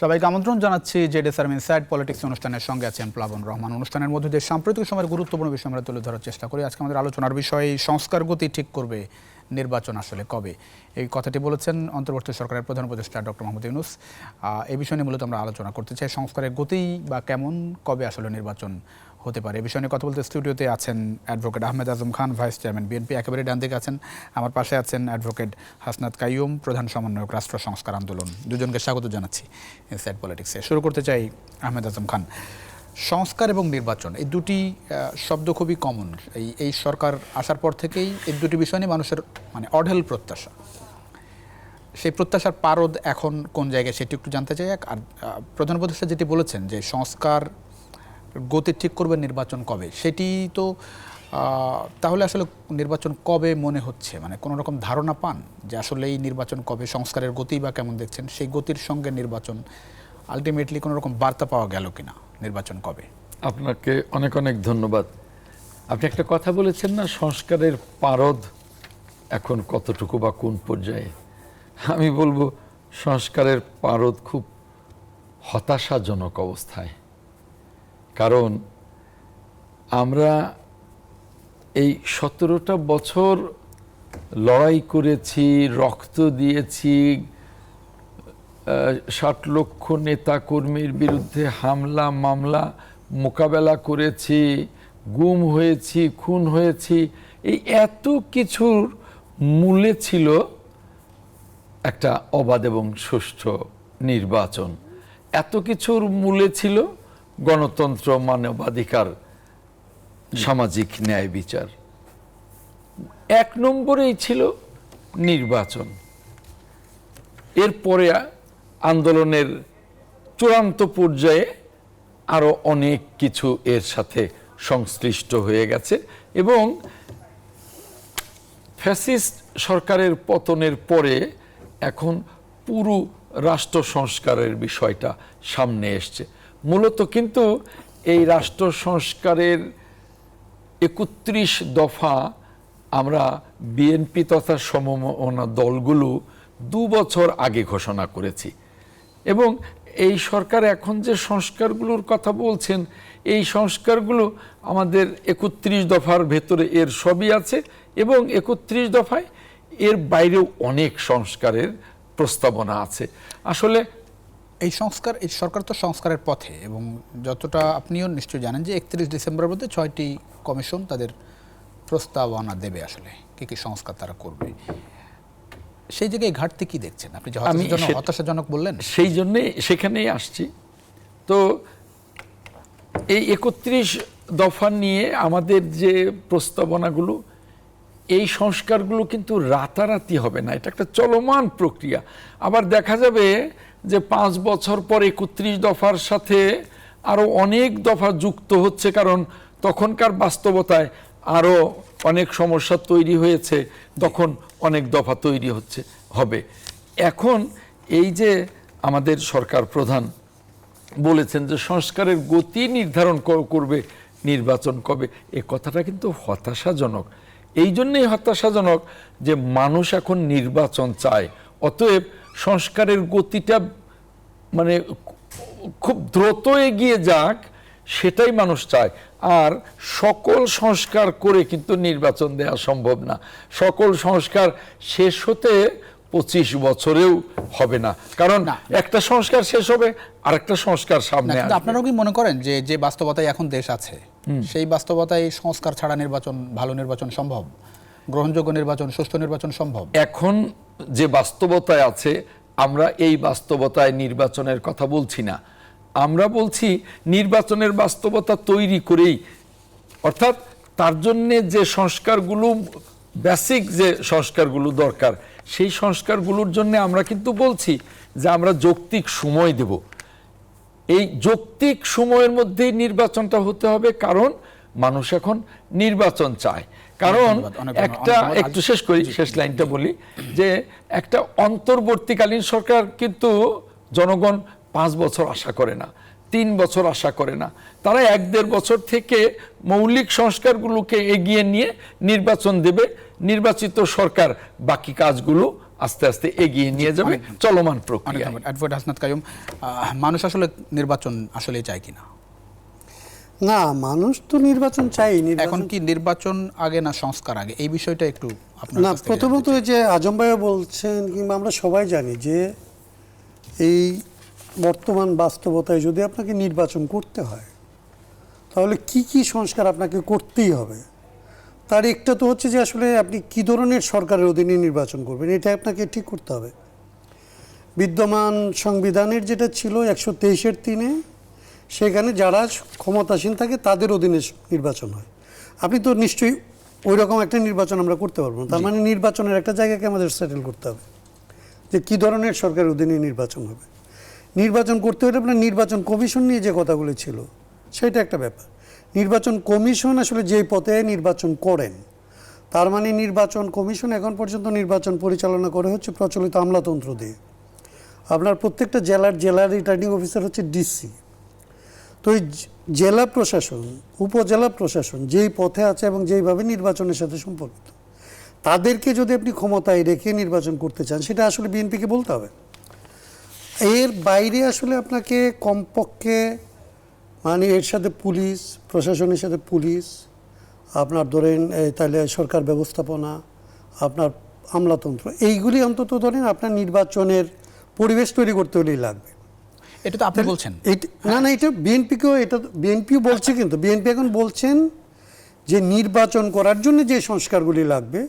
সবাইকে আমন্ত্রণ জানাচ্ছি জেডএসআর ইনসাইড পলিটিক্স অনুষ্ঠানের সঙ্গে আছেন প্লাবন রহমান। অনুষ্ঠানের মধ্যে দিয়ে সাম্প্রতিক সময়ের গুরুত্বপূর্ণ বিষয় আমরা তুলে ধরার চেষ্টা করি। আজকে আমাদের আলোচনার বিষয় সংস্কার গতি ঠিক করবে নির্বাচন আসলে কবে। এই কথাটি বলেছেন অন্তর্বর্তী সরকারের প্রধান উপদেষ্টা ডক্টর মোহাম্মদ ইউনূস। এই বিষয় নিয়ে মূলত আমরা আলোচনা করতে চাই, সংস্কারের গতি বা কেমন, কবে আসলে নির্বাচন হতে পারে। এই বিষয় নিয়ে কথা বলতে স্টুডিওতে আছেন advocate Ahmed Azam Khan, vice chairman BNP, একেবারে ডান দিকে আছেন। আমার পাশে আছেন অ্যাডভোকেট হাসনাত কাইয়ুম, প্রধান সমন্বয়ক রাষ্ট্র সংস্কার আন্দোলন। দুজনকে স্বাগত জানাচ্ছি ইনসাইড পলিটিক্সে। শুরু করতে চাই আহমেদ আজম খান। সংস্কার এবং নির্বাচন এই দুটি শব্দ খুবই কমন। এই সরকার আসার পর থেকেই এই দুটি বিষয় নিয়ে মানুষের অঢেল প্রত্যাশা। সেই প্রত্যাশার পারদ এখন কোন জায়গায় সেটি একটু জানতে চাই। আর প্রধান উপদেষ্টা যেটি বলেছেন যে সংস্কার গতি ঠিক করবে নির্বাচন কবে, সেটি তো তাহলে আসলে নির্বাচন কবে মনে হচ্ছে, কোনো রকম ধারণা পান যে আসলে এই নির্বাচন কবে, সংস্কারের গতি বা কেমন দেখছেন, সেই গতির সঙ্গে নির্বাচন আলটিমেটলি কোনো রকম বার্তা পাওয়া গেল কিনা, নির্বাচন কবে? আপনাকে অনেক অনেক ধন্যবাদ। আপনি একটা কথা বলেছেন না, সংস্কারের পারদ এখন কতটুকু বা কোন পর্যায়ে। আমি বলবো সংস্কারের পারদ খুব হতাশাজনক অবস্থায়। কারণ আমরা এই 17টা বছর লড়াই করেছি, রক্ত দিয়েছি, 60 লক্ষ নেতা কর্মীর বিরুদ্ধে হামলা মামলা মোকাবেলা করেছি, গুম হয়েছি, খুন হয়েছি। এই এত কিছুর মূলে ছিল একটা অবাধ এবং সুষ্ঠু নির্বাচন। এত কিছুর মূলে ছিল গণতন্ত্র, মানবাধিকার, সামাজিক ন্যায় বিচার। 1 নম্বরেই ছিল নির্বাচন। এরপরে আন্দোলনের চূড়ান্ত পর্যায়ে আরো অনেক কিছু এর সাথে সংশ্লিষ্ট হয়ে গেছে এবং ফ্যাসিস্ট সরকারের পতনের পরে এখন পুরো রাষ্ট্র সংস্কারের বিষয়টা সামনে এসছে। মূলত কিন্তু এই রাষ্ট্র সংস্কারের 31 দফা আমরা বিএনপি তথা সমমনা দলগুলো 2 বছর আগে ঘোষণা করেছি এবং এই সরকার এখন যে সংস্কারগুলোর কথা বলছেন, এই সংস্কারগুলো আমাদের 31 দফার ভেতরে এর সবই আছে এবং 31 দফায় এর বাইরেও অনেক সংস্কারের প্রস্তাবনা আছে। আসলে এই সরকার তো সংস্কারের পথে, এবং যতটা আপনিও নিশ্চয়ই জানেন যে 31 ডিসেম্বরের মধ্যে 6টি কমিশন তাদের প্রস্তাবনা দেবে আসলে কি কি সংস্কার তারা করবে। সেই জায়গায় ঘাটতি কি দেখছেন আপনি, যে হতাশাজনক বললেন? সেই জন্যে সেখানেই আসছি। তো এই 31 দফা নিয়ে আমাদের যে প্রস্তাবনাগুলো, এই সংস্কারগুলো কিন্তু রাতারাতি হবে না, এটা একটা চলমান প্রক্রিয়া। আবার দেখা যাবে যে 5 বছর পর 31 দফার সাথে আরো অনেক দফা যুক্ত হচ্ছে, কারণ তখনকার বাস্তবতায় আরো অনেক সমস্যা তৈরি হয়েছে, তখন অনেক দফা তৈরি হবে। এখন এই যে আমাদের সরকার প্রধান বলেছেন যে সংস্কারের গতি নির্ধারণ করবে নির্বাচন কবে, এই কথাটা কিন্তু হতাশাজনক। এই জন্যই হতাশাজনক যে মানুষ এখন নির্বাচন চায়, অতএব সংস্কারের গতিটা খুব দ্রুত এগিয়ে যাক, সেটাই মানুষ চায়। আর সকল সংস্কার করে কিন্তু নির্বাচন দেওয়া সম্ভব না। সকল সংস্কার শেষ হতে 25 বছরেও হবে না, কারণ একটা সংস্কার শেষ হবে আর একটা সংস্কার সামনে আসবে। আপনারাও কি মনে করেন যে যে বাস্তবতায় এখন দেশ আছে, সেই বাস্তবতায় সংস্কার ছাড়া নির্বাচন, ভালো নির্বাচন সম্ভব, গ্রহণযোগ্য নির্বাচন, সুষ্ঠু নির্বাচন সম্ভব? এখন যে বাস্তবতায় আছে, আমরা এই বাস্তবতায় নির্বাচনের কথা বলছি না, আমরা বলছি নির্বাচনের বাস্তবতা তৈরি করেই, অর্থাৎ তার জন্যে যে সংস্কারগুলো, বেসিক যে সংস্কারগুলো দরকার, সেই সংস্কারগুলোর জন্য আমরা কিন্তু বলছি যে আমরা যৌক্তিক সময় দেব। এই যৌক্তিক সময়ের মধ্যেই নির্বাচনটা হতে হবে, কারণ মানুষ এখন নির্বাচন চায়। কারণ একটু শেষ করি, শেষ লাইনটা বলি, যে একটা অন্তর্বর্তীকালীন সরকার কিন্তু জনগণ 5 বছর আশা করে না, 3 বছর আশা করে না, তারা 1-1.5 বছর থেকে মৌলিক সংস্কারগুলোকে এগিয়ে নিয়ে নির্বাচন দেবে, নির্বাচিত সরকার বাকি কাজগুলো আস্তে আস্তে এগিয়ে নিয়ে যাবে চলমান অনেক প্রক্রিয়া। ধন্যবাদ অ্যাডভোকেট হাসনাত কাইয়ুম। মানুষ আসলে নির্বাচন আসলে চায় কিনা? না, মানুষ তো নির্বাচন চাই। এখন কি নির্বাচন আগে না সংস্কার আগে, এই বিষয়টা একটু আপনার না, কাছ থেকে প্রথমত জানতে ওই যে আজম ভাইও বলছেন কিংবা আমরা সবাই জানি যে এই বর্তমান বাস্তবতায় যদি আপনাকে নির্বাচন করতে হয় তাহলে কি কি সংস্কার আপনাকে করতেই হবে। তার একটা তো হচ্ছে যে আসলে আপনি কি ধরনের সরকারের অধীনে নির্বাচন করবেন, এটা আপনাকে ঠিক করতে হবে। বিদ্যমান সংবিধানের যেটা ছিল 123(3) সেখানে যারা ক্ষমতাসীন থাকে তাদের অধীনে নির্বাচন হয়। আপনি তো নিশ্চয়ই ওই রকম একটা নির্বাচন আমরা করতে পারবো না। তার মানে নির্বাচনের একটা জায়গাকে আমাদের সেটেল করতে হবে যে কী ধরনের সরকারের অধীনে নির্বাচন হবে। নির্বাচন করতে হলে আপনার নির্বাচন কমিশন নিয়ে যে কথাগুলো ছিল সেটা একটা ব্যাপার। নির্বাচন কমিশন আসলে যেই পথে নির্বাচন করেন, তার মানে নির্বাচন কমিশন এখন পর্যন্ত নির্বাচন পরিচালনা করে হচ্ছে প্রচলিত আমলাতন্ত্র দিয়ে। আপনার প্রত্যেকটা জেলার রিটার্নিং অফিসার হচ্ছে ডিসি। তো এই জেলা প্রশাসন, উপজেলা প্রশাসন যেই পথে আছে এবং যেইভাবে নির্বাচনের সাথে সম্পর্কিত, তাদেরকে যদি আপনি ক্ষমতায় রেখে নির্বাচন করতে চান সেটা আসলে বিএনপিকে বলতে হবে। এর বাইরে আসলে আপনাকে কমপক্ষে মানে এর সাথে পুলিশ, প্রশাসনের সাথে পুলিশ, আপনার ধরেন তাহলে সরকার ব্যবস্থাপনা, আপনার আমলাতন্ত্র, এইগুলি অন্তত ধরেন আপনার নির্বাচনের পরিবেশ তৈরি করতে হলেই লাগবে। এটা তো আপনি বলছেন। না, এটা বিএনপিও বলছে, কিন্তু বিএনপি এখন বলছেন যে নির্বাচন করার জন্য যে সংস্কারগুলি লাগবে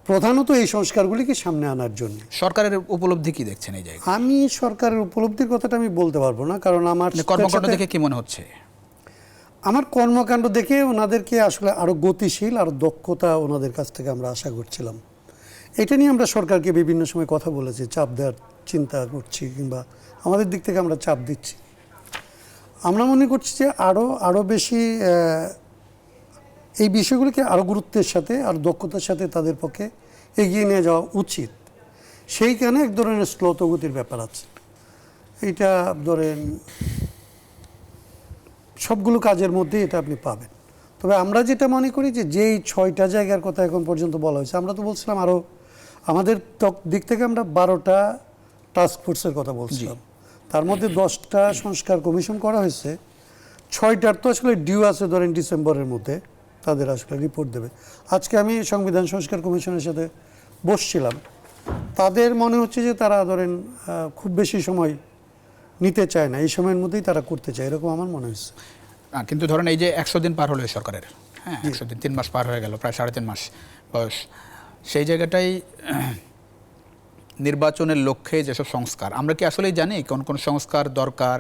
প্রধানত এই সংস্কারগুলিকে সামনে আনার জন্য। সরকারের উপলব্ধি কি দেখছেন এই জায়গায়? আমি সরকারের উপলব্ধির কথাটা আমি বলতে পারবো না, কারণ আমার কর্মকাণ্ড দেখে কি মনে হচ্ছে? আমার কর্মকাণ্ড দেখে ওনাদেরকে আসলে আরো গতিশীল, আরো দক্ষতা ওনাদের কাছ থেকে আমরা আশা করছিলাম। এটা নিয়ে আমরা সরকারকে বিভিন্ন সময় কথা বলেছি, চাপ দেওয়ার চিন্তা করছি কিংবা আমাদের দিক থেকে আমরা চাপ দিচ্ছি। আমরা মনে করছি যে আরো বেশি এই বিষয়গুলিকে আরো গুরুত্বের সাথে আর দক্ষতার সাথে তাদের পক্ষে এগিয়ে নিয়ে যাওয়া উচিত। সেইখানে এক ধরনের স্লতগতির ব্যাপার আছে। এইটা ধরেন সবগুলো কাজের মধ্যে এটা আপনি পাবেন। তবে আমরা যেটা মনে করি যে যেই 6টা জায়গার কথা এখন পর্যন্ত বলা হয়েছে, আমরা তো বলছিলাম আরও আমাদের দিক থেকে আমরা 12টা টাস্ক ফোর্সের কথা বলছিলাম, তার মধ্যে 10টা সংস্কার কমিশন করা হয়েছে। 6টার তো আসলে ডিউ আছে ধরেন ডিসেম্বরের মধ্যে তাদের আসলে রিপোর্ট দেবে। আজকে আমি সংবিধান সংস্কার কমিশনের সাথে বসছিলাম, তাদের মনে হচ্ছে যে তারা ধরেন খুব বেশি সময় নিতে চায় না, এই সময়ের মধ্যেই তারা করতে চায়, এরকম আমার মনে হচ্ছে। কিন্তু ধরেন এই যে 100 দিন পার হলো এই সরকারের, হ্যাঁ 100 দিন, 3 মাস পার হয়ে গেল, প্রায় 3.5 মাস বয়স। সেই জায়গাটাই নির্বাচনের লক্ষ্যে যেসব সংস্কার, আমরা কি আসলেই জানি কোন কোন সংস্কার দরকার,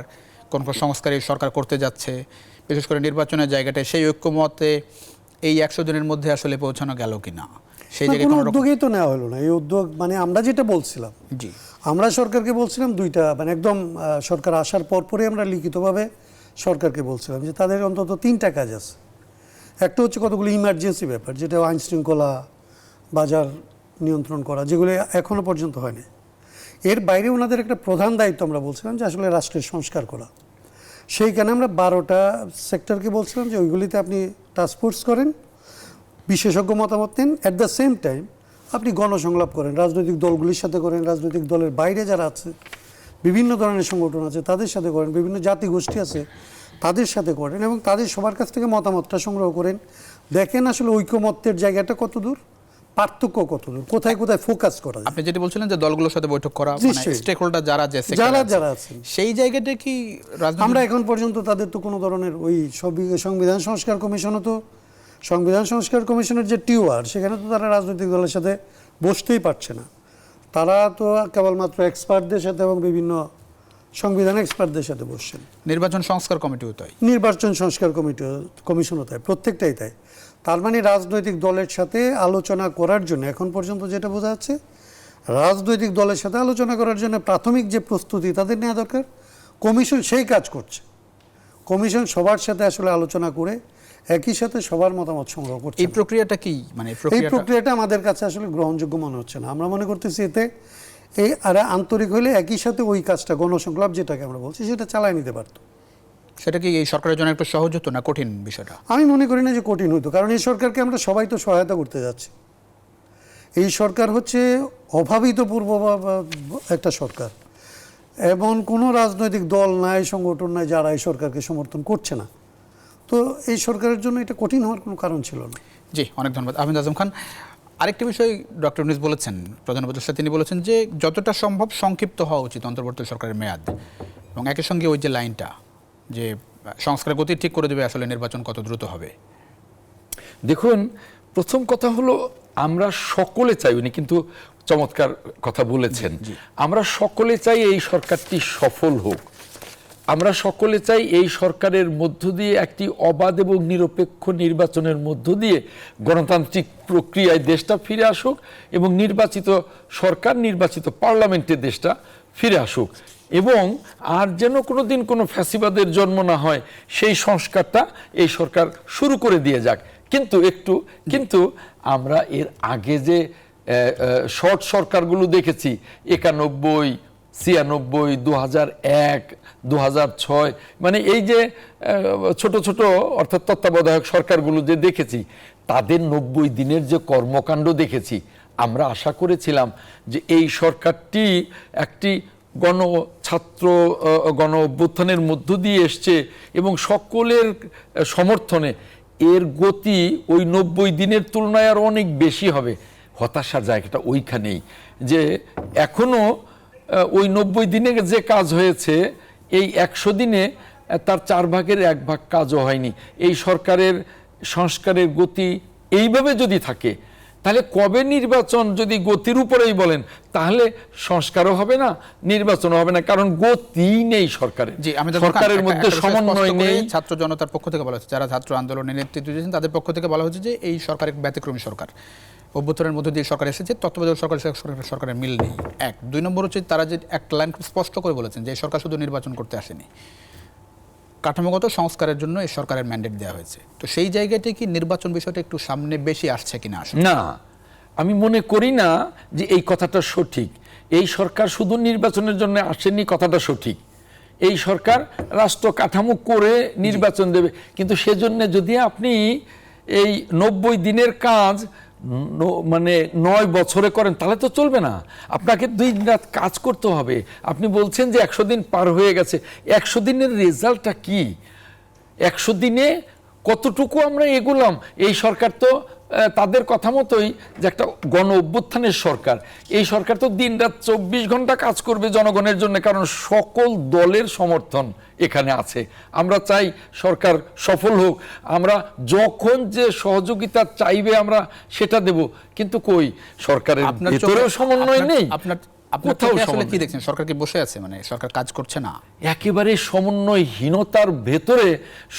কোন কোন সংস্কার এই সরকার করতে যাচ্ছে, বিশেষ করে নির্বাচনের জায়গাটায় সেই ঐক্যমতে এই 100 দিনের মধ্যে আসলে পৌঁছানো গেল কিনা? সেই জায়গায় কোনো কোনো রকম উদ্যোগই তো নেওয়া হলো না। এই উদ্যোগ মানে আমরা যেটা বলছিলাম, জি আমরা সরকারকে বলছিলাম দুইটা, মানে একদম সরকার আসার পরপরই আমরা লিখিতভাবে সরকারকে বলছিলাম যে তাদের অন্তত 3টা কাজ আছে। একটা হচ্ছে কতগুলো ইমার্জেন্সি ব্যাপার, যেটা আইন শৃঙ্খলা, বাজার নিয়ন্ত্রণ করা, যেগুলো এখনো পর্যন্ত হয়নি। এর বাইরে ওনাদের একটা প্রধান দায়িত্ব আমরা বলছিলাম যে আসলে রাষ্ট্রের সংস্কার করা। সেইখানে আমরা 12টা সেক্টরকে বলছিলাম যে ওইগুলিতে আপনি টাস্কফোর্স করেন, বিশেষজ্ঞ মতামত নেন, অ্যাট দ্য সেম টাইম আপনি গণসংলাপ করেন, রাজনৈতিক দলগুলির সাথে করেন, রাজনৈতিক দলের বাইরে যারা আছে, বিভিন্ন ধরনের সংগঠন আছে তাদের সাথে করেন, বিভিন্ন জাতিগোষ্ঠী আছে তাদের সাথে করেন, এবং তাদের সবার কাছ থেকে মতামতটা সংগ্রহ করেন। দেখেন আসলে ঐকমত্যের জায়গাটা কত দূর, পার্থক্য কত দূর, কোথায় কোথায় ফোকাস করা যায়। আপনি যেটা বলছিলেন যে দলগুলোর সাথে বৈঠক করা, মানে নিশ্চয়ই। স্টেক হোল্ডার যারা যারা আছেন সেই জায়গাটা কি আমরা এখন পর্যন্ত তাদের তো কোনো ধরনের ওই সংবিধান সংস্কার কমিশনও তো, সংবিধান সংস্কার কমিশনের যে টিওআর, সেখানে তো তারা রাজনৈতিক দলের সাথে বসতেই পারছে না। তারা তো কেবলমাত্র এক্সপার্টদের সাথে এবং বিভিন্ন সংবিধান এক্সপার্টদের সাথে বসছেন। নির্বাচন সংস্কার কমিটিও তাই, নির্বাচন সংস্কার কমিশনও তাই, প্রত্যেকটাই তাই। তার মানে রাজনৈতিক দলের সাথে আলোচনা করার জন্য এখন পর্যন্ত যেটা বোঝা যাচ্ছে, রাজনৈতিক দলের সাথে আলোচনা করার জন্য প্রাথমিক যে প্রস্তুতি তাদের নেওয়া দরকার, কমিশন সেই কাজ করছে। কমিশন সবার সাথে আসলে আলোচনা করে একই সাথে সবার মতামত সংগ্রহ করছে। এই প্রক্রিয়াটা কি, মানে এই প্রক্রিয়াটা আমাদের কাছে আসলে গ্রহণযোগ্য মনে হচ্ছে না। আমরা মনে করতেছি এতে এই আন্তরিক হলে একই সাথে ওই কাজটা, গণসংলাপ যেটাকে আমরা বলছি, সেটা চালায় নিতে পারত। সেটা কি এই সরকারের জন্য একটু সহজ হতো না কঠিন বিষয়টা? আমি মনে করি না যে কঠিন হতো, কারণ এই সরকারকে আমরা সবাই তো সহায়তা করতে যাচ্ছি। এই সরকার হচ্ছে অভাবিতপূর্ব একটা সরকার। এমন কোনো রাজনৈতিক দল নাই, সংগঠন নাই যারা এই সরকারকে সমর্থন করছে না। তো এই সরকারের জন্য এটা কঠিন হওয়ার কোনো কারণ ছিল না। জি, অনেক ধন্যবাদ আহমেদ আজম খান। আরেকটি বিষয় ডক্টর ইউনূস বলেছেন, প্রধান উপদেষ্টা তিনি বলেছেন যে যতটা সম্ভব সংক্ষিপ্ত হওয়া উচিত অন্তর্বর্তী সরকারের মেয়াদ, এবং একই সঙ্গে ওই যে লাইনটা যে সংস্কার গতি ঠিক করে দেবে আসলে নির্বাচন কত দ্রুত হবে। দেখুন, প্রথম কথা হলো আমরা সকলে চাই, উনি কিন্তু চমৎকার কথা বলেছেন, আমরা সকলে চাই এই সরকারটি সফল হোক। আমরা সকলে চাই এই সরকারের মধ্য দিয়ে একটি অবাধ এবং নিরপেক্ষ নির্বাচনের মধ্য দিয়ে গণতান্ত্রিক প্রক্রিয়ায় দেশটা ফিরে আসুক এবং নির্বাচিত সরকার, নির্বাচিত পার্লামেন্টে দেশটা ফিরে আসুক, এবং আর যেন কোনো দিন কোনো ফ্যাসিবাদের জন্ম না হয় সেই সংস্কারটা এই সরকার শুরু করে দিয়ে যাক। কিন্তু আমরা এর আগে যে শর্ট সরকারগুলো দেখেছি 91, 96, 2001, 2006, মানে এই যে ছোট ছোট অর্থাৎ তত্ত্বাবধায়ক সরকারগুলো যে দেখেছি, তাদের 90 দিনের যে কর্মকাণ্ড দেখেছি, আমরা আশা করেছিলাম যে এই সরকারটি একটি ছাত্র গণ অভ্যুত্থানের মধ্য দিয়ে এসছে এবং সকলের সমর্থনে এর গতি ওই 90 দিনের তুলনায় আর অনেক বেশি হবে। হতাশার জায়গাটা ওইখানেই যে এখনো ওই 90 দিনে যে কাজ হয়েছে এই 100 দিনে তার 4 ভাগের 1 ভাগ কাজও হয়নি। এই সরকারের সংস্কারের গতি এইভাবে যদি থাকে, তাহলে কবে নির্বাচন, যদি গতির উপরেই বলেন, তাহলে সংস্কারও হবে না, নির্বাচনও হবে না, কারণ গতি নেই সরকারের। জি, আমি সরকারের মধ্যে সমন্বয় নেই। ছাত্র জনতার পক্ষ থেকে বলা হচ্ছে, যারা ছাত্র আন্দোলনের নেতৃত্ব দিয়েছেন তাদের পক্ষ থেকে বলা হচ্ছে যে এই সরকার এক ব্যতিক্রমী সরকার, অভ্যুত্থানের মধ্যে দিয়ে সরকার এসেছে, তত্ত্বাবধায়ক সরকারের মিল নেই। 2 নম্বর হচ্ছে তারা যে একটা লাইন স্পষ্ট করে বলেছেন যে এই সরকার শুধু নির্বাচন করতে আসেনি, কাঠামোগত সংস্কারের জন্য এই সরকারের ম্যান্ডেট দেওয়া হয়েছে। তো সেই জায়গাতে কি নির্বাচন বিষয়টা একটু সামনে বেশি আসছে কিনা? না, আমি মনে করি না যে এই কথাটা সঠিক। এই সরকার শুধু নির্বাচনের জন্য আসেনি, কথাটা সঠিক। এই সরকার রাষ্ট্র কাঠামো করে নির্বাচন দেবে, কিন্তু সেজন্য যদি আপনি এই 90 দিনের কাজ মানে 9 বছরে করেন তাহলে তো চলবে না। আপনাকে দিন রাত কাজ করতে হবে। আপনি বলছেন যে 100 দিন পার হয়ে গেছে, 100 দিনের রেজাল্টটা কি? 100 দিনে কতটুকু আমরা এগুলাম? এই সরকার তো তাদের কথা মতোই যে একটা গণ অভ্যুত্থানের সরকার, এই সরকার তো দিন রাত 24 ঘন্টা কাজ করবে জনগণের জন্য, কারণ সকল দলের সমর্থন এখানে আছে। আমরা চাই সরকার সফল হোক, আমরা যখন যে সহযোগিতা চাইবে আমরা সেটা দেব, কিন্তু কই সরকারের ভিতরেও সমন্বয় নেই। আপনার চোখে আসলে কি দেখছেন? সরকার কি বসে আছে, মানে সরকার কাজ করছে না? একেবারে সমন্বয়হীনতার ভেতরে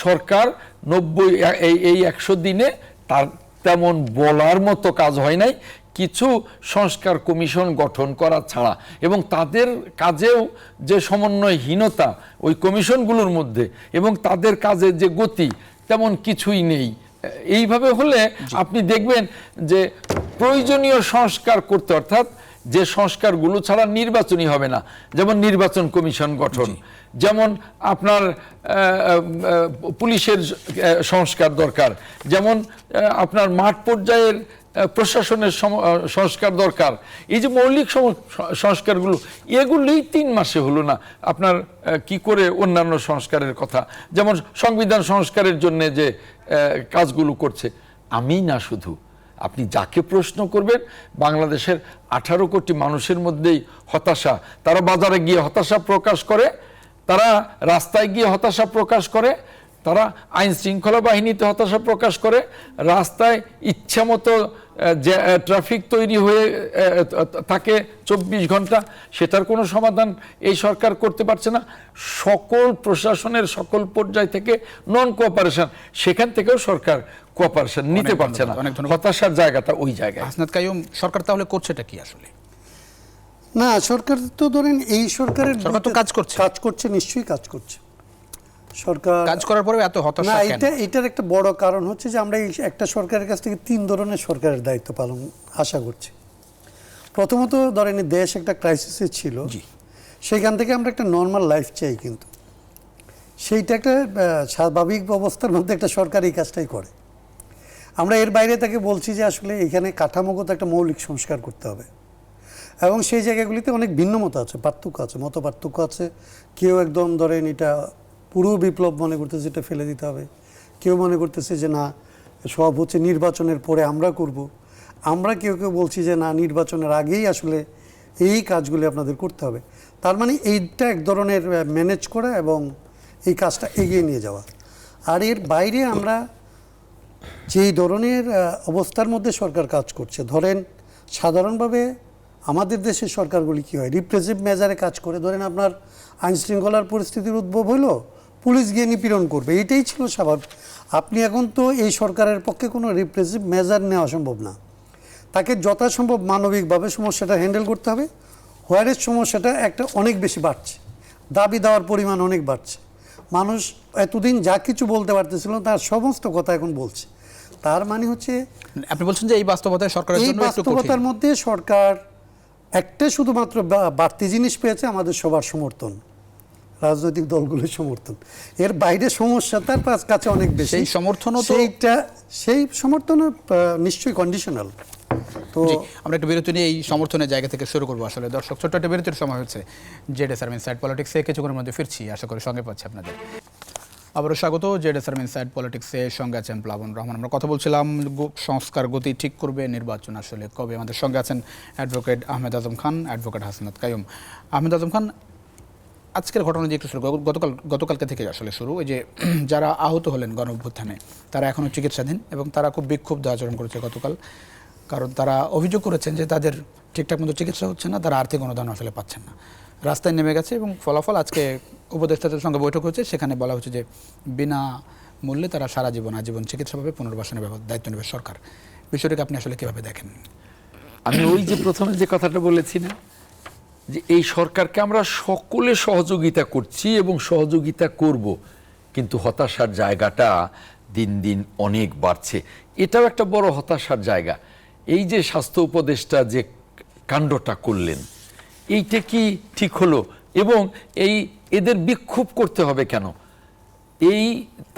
সরকার 100 দিনে তার তেমন বলার মতো কাজ হয় নাই, কিছু সংস্কার কমিশন গঠন করা ছাড়া, এবং তাদের কাজেও যে সমন্বয়হীনতা ওই কমিশনগুলোর মধ্যে এবং তাদের কাজের যে গতি, তেমন কিছুই নেই। এইভাবে হলে আপনি দেখবেন যে প্রয়োজনীয় সংস্কার করতে, অর্থাৎ যে সংস্কারগুলো ছাড়া নির্বাচনই হবে না, যেমন নির্বাচন কমিশন গঠন, যেমন আপনার পুলিশের সংস্কার দরকার, যেমন আপনার মাঠ পর্যায়ের প্রশাসনের সংস্কার দরকার। এই যে মৌলিক সংস্কারগুলো, এগুলোই 3 মাসে হলো না। আপনার কি করে অন্যান্য সংস্কারের কথা, যেমন সংবিধান সংস্কারের জন্য যে কাজগুলো করছে, আমি না শুধু, আপনি যাকে প্রশ্ন করবেন, বাংলাদেশের 18 কোটি মানুষের মধ্যেই হতাশা। তারা বাজারে গিয়ে হতাশা প্রকাশ করে, তারা রাস্তায় গিয়ে হতাশা প্রকাশ করে, তারা আইন শৃঙ্খলা বাহিনীতে হতাশা প্রকাশ করে, রাস্তায় ইচ্ছা মতো ট্রাফিক তৈরি হয়ে থাকে 24 ঘন্টা, সেটার কোনো সমাধান এই সরকার করতে পারছে না। সকল প্রশাসনের সকল পর্যায় থেকে নন কোঅপারেশন, সেখান থেকেও সরকার কোঅপারেশন নিতে পারছে না। হতাশার জায়গাটা ওই জায়গায়। হাসনাত কাইয়ুম, সরকার তাহলে করছেটা কি আসলে? না, সরকার তো ধরেন এই সরকার তো কাজ করছে, নিশ্চয়ই কাজ করছে। সরকার কাজ করার পরে এত হতাশা কেন? এটার একটা বড় কারণ হচ্ছে যে আমরা একটা সরকারের কাছ থেকে 3 ধরনের সরকারের দায়িত্ব পালন আশা করছি। প্রথমত ধরেন দেশ একটা ক্রাইসিসে ছিল, সেখান থেকে আমরা একটা নর্মাল লাইফ চাই, কিন্তু সেইটা একটা স্বাভাবিক অবস্থার মধ্যে একটা সরকার এই কাজটাই করে। আমরা এর বাইরে তাকে বলছি যে আসলে এখানে কাঠামোগত একটা মৌলিক সংস্কার করতে হবে, এবং সেই জায়গাগুলিতে অনেক ভিন্নমত আছে, পার্থক্য আছে, মত পার্থক্য আছে। কেউ একদম ধরেন এটা পুরো বিপ্লব মনে করতেছে, এটা ফেলে দিতে হবে। কেউ মনে করতেছে যে না, সব হচ্ছে নির্বাচনের পরে আমরা করব। আমরা কেউ কেউ বলছি যে না, নির্বাচনের আগেই আসলে এই কাজগুলি আপনাদের করতে হবে। তার মানে এইটা এক ধরনের ম্যানেজ করা এবং এই কাজটা এগিয়ে নিয়ে যাওয়া। আর এর বাইরে আমরা যেই ধরনের অবস্থার মধ্যে সরকার কাজ করছে, ধরেন সাধারণভাবে আমাদের দেশের সরকারগুলি কী হয়, রিপ্রেসিভ মেজারে কাজ করে। ধরেন আপনার আইন শৃঙ্খলার পরিস্থিতির উদ্ভব হলো, পুলিশ গিয়ে নিপীড়ন করবে, এইটাই ছিল স্বাভাবিক। আপনি এখন তো এই সরকারের পক্ষে কোনো রিপ্রেসিভ মেজার নেওয়া সম্ভব না। তাকে যথাসম্ভব মানবিকভাবে সমস্যাটা হ্যান্ডেল করতে হবে। হোয়ারের সমস্যাটা একটা অনেক বেশি বাড়ছে, দাবি দেওয়ার পরিমাণ অনেক বাড়ছে। মানুষ এতদিন যা কিছু বলতে পারতেছিল তার সমস্ত কথা এখন বলছে। তার মানে হচ্ছে আপনি বলছেন যে এই বাস্তবতায় সরকারের এই জন্য একটু কঠিন। বাস্তবতার মধ্যে সরকার একটা শুধুমাত্র বাড়তি জিনিস পেয়েছে, আমাদের সবার সমর্থন, রাজনৈতিক দলগুলোর সমর্থন। এর বাইরে সমস্যা তার কাছে অনেক বেশি। সেই সমর্থনও তো সেই সমর্থন নিশ্চয়ই কন্ডিশনাল। তো জি, আমরা একটা বিরতি নিয়ে এই সমর্থনের জায়গা থেকে শুরু করবো। আসলে দর্শক, ছোট্ট একটা বিরতির সময় হচ্ছে। জেডএসআর ইনসাইড পলিটিক্সে কিছুক্ষণের মধ্যে ফিরছি, আশা করি সঙ্গে পাচ্ছি আপনাদের। আবারও স্বাগত জেডএসআর ইনসাইড পলিটিক্সে, সঙ্গে আছেন প্লাবন রহমান। আমরা কথা বলছিলাম সংস্কার গতি ঠিক করবে নির্বাচন আসলে কবে। আমাদের সঙ্গে আছেন অ্যাডভোকেট আহমেদ আজম খান, অ্যাডভোকেট হাসনাত কাইয়ুম। আহমেদ আজম খান, আজকের ঘটনা দিয়ে একটু শুরু, গতকালকে থেকে আসলে শুরু। ওই যে যারা আহত হলেন গণ অভ্যুত্থানে, তারা এখনও চিকিৎসাধীন এবং তারা খুব বিক্ষুব্ধ আচরণ করেছে গতকাল। কারণ তারা অভিযোগ করেছেন যে তাদের ঠিকঠাক মতো চিকিৎসা হচ্ছে না, তারা আর্থিক অনুদান আসলে পাচ্ছেন না, রাস্তায় নেমে গেছে। এবং ফলাফল আজকে উপদেষ্টাদের সঙ্গে বৈঠক হচ্ছে, সেখানে বলা হচ্ছে যে বিনা মূল্যে তারা সারা জীবন আজীবন চিকিৎসা পাবে, পুনর্বাসনের দায়িত্ব নেবে সরকার। বিষয়টাকে আপনি আসলে কীভাবে দেখেন? আমি ওই যে প্রথমে যে কথাটা বলেছি না, যে এই সরকারকে আমরা সকলে সহযোগিতা করছি এবং সহযোগিতা করব, কিন্তু হতাশার জায়গাটা দিন দিন অনেক বাড়ছে। এটাও একটা বড় হতাশার জায়গা। এই যে স্বাস্থ্য উপদেষ্টা যে কাণ্ডটা করলেন, এইটা কি ঠিক হলো? এবং এদের বিক্ষোভ করতে হবে কেন? এই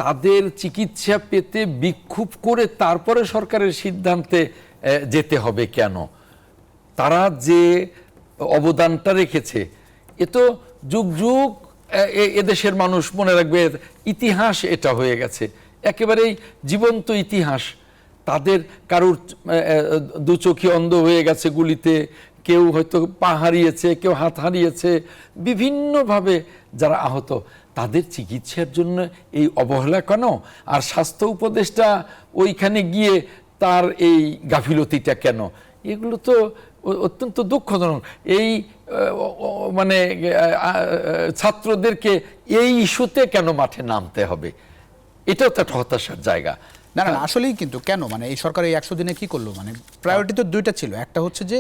তাদের চিকিৎসা পেতে বিক্ষোভ করে তারপরে সরকারের সিদ্ধান্তে যেতে হবে কেন? তারা যে অবদানটা রেখেছে, এ তো যুগ যুগ এদেশের মানুষ মনে রাখবে, ইতিহাস এটা হয়ে গেছে, একেবারেই জীবন্ত ইতিহাস। তাদের কারুর দু চোখে অন্ধ হয়ে গেছে গুলিতে, কেউ হয়তো পা হারিয়েছে, কেউ হাত হারিয়েছে, বিভিন্নভাবে যারা আহত, তাদের চিকিৎসার জন্য এই অবহেলা কেন? আর স্বাস্থ্য উপদেষ্টা ওইখানে গিয়ে তার এই গাফিলতিটা কেন? এগুলো তো অত্যন্ত দুঃখজনক। এই মানে ছাত্রদেরকে এই ইস্যুতে কেন মাঠে নামতে হবে? এটাও তো একটা হতাশার জায়গা। না না, আসলেই কিন্তু কেন, মানে এই সরকার এই 100 দিনে কি করলো? মানে প্রায়োরিটি তো দুইটা ছিল। একটা হচ্ছে যে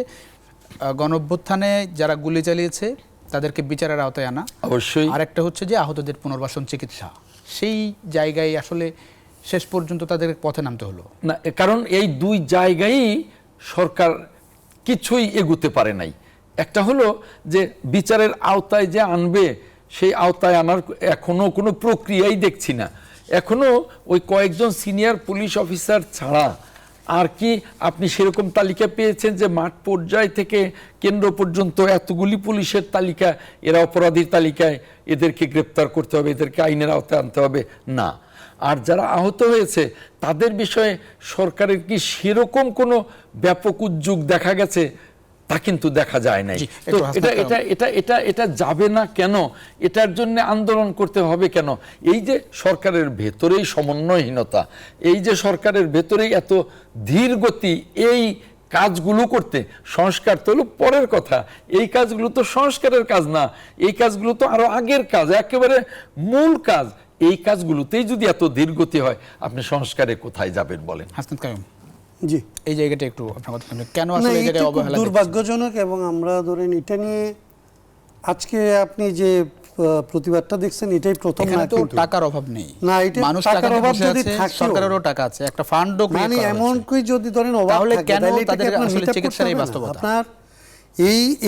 গণ অভ্যুত্থানে যারা গুলি চালিয়েছে তাদেরকে বিচারের আওতায় আনা, অবশ্যই। আর একটা হচ্ছে যে আহতদের পুনর্বাসন চিকিৎসা। সেই জায়গায় আসলে শেষ পর্যন্ত তাদের পথে নামতে হলো না, কারণ এই দুই জায়গায় সরকার কিছুই এগুতে পারে নাই। একটা হলো যে বিচারের আওতায় যে আনবে, সেই আওতায় আনার এখনো কোনো প্রক্রিয়াই দেখছি না। এখনো ওই কয়েকজন সিনিয়র পুলিশ অফিসার ছাড়া আর কি আপনি সেরকম তালিকা পেয়েছেন যে মাঠ পর্যায় থেকে কেন্দ্র পর্যন্ত এতগুলি পুলিশের তালিকা, এরা অপরাধীর তালিকায়, এদেরকে গ্রেপ্তার করতে হবে, এদেরকে আইনের আওতায় আনতে হবে? না। আর যারা আহত হয়েছে তাদের বিষয়ে সরকারের কি সেরকম কোনো ব্যাপক উদ্যোগ দেখা গেছে? তা কিন্তু দেখা যায় নাই। তো এটা যাবে না কেন? এটার জন্য আন্দোলন করতে হবে কেন? এই যে সরকারের ভেতরেই সমন্বয়হীনতা, এই যে সরকারের ভেতরেই এত ধীর গতি এই কাজগুলো করতে, সংস্কার তো হলো পরের কথা, এই কাজগুলো তো সংস্কারের কাজ না, এই কাজগুলো তো আরো আগের কাজ, একেবারে মূল কাজ। এই কাজগুলোতেই যদি এত ধীর গতি হয়, আপনি সংস্কারে কোথায় যাবেন বলেন? হাসনাত কাইয়ুম, জি, এই জায়গাটা একটু আপনার কথা কেন আসলে এই জায়গায় অবহেলা? দুর্ভাগ্যজনক। এবং আমরা ধরেন এটা নিয়ে আজকে আপনি যে প্রতিবাদটা দেখছেন, এটাই প্রথম না। তো টাকার অভাব নেই, না, এটা মানুষ টাকার অভাব যদি থাকে, সরকারেরও টাকা আছে, একটা ফান্ডও ক্রিয়েট করা হচ্ছে। এমন কি যদি ধরেন অভাব তাহলে থাকে, কেন তাহলে তাদের এটাকে আসলে আপনার চিকিৎসার এই বাস্তবতা? আপনার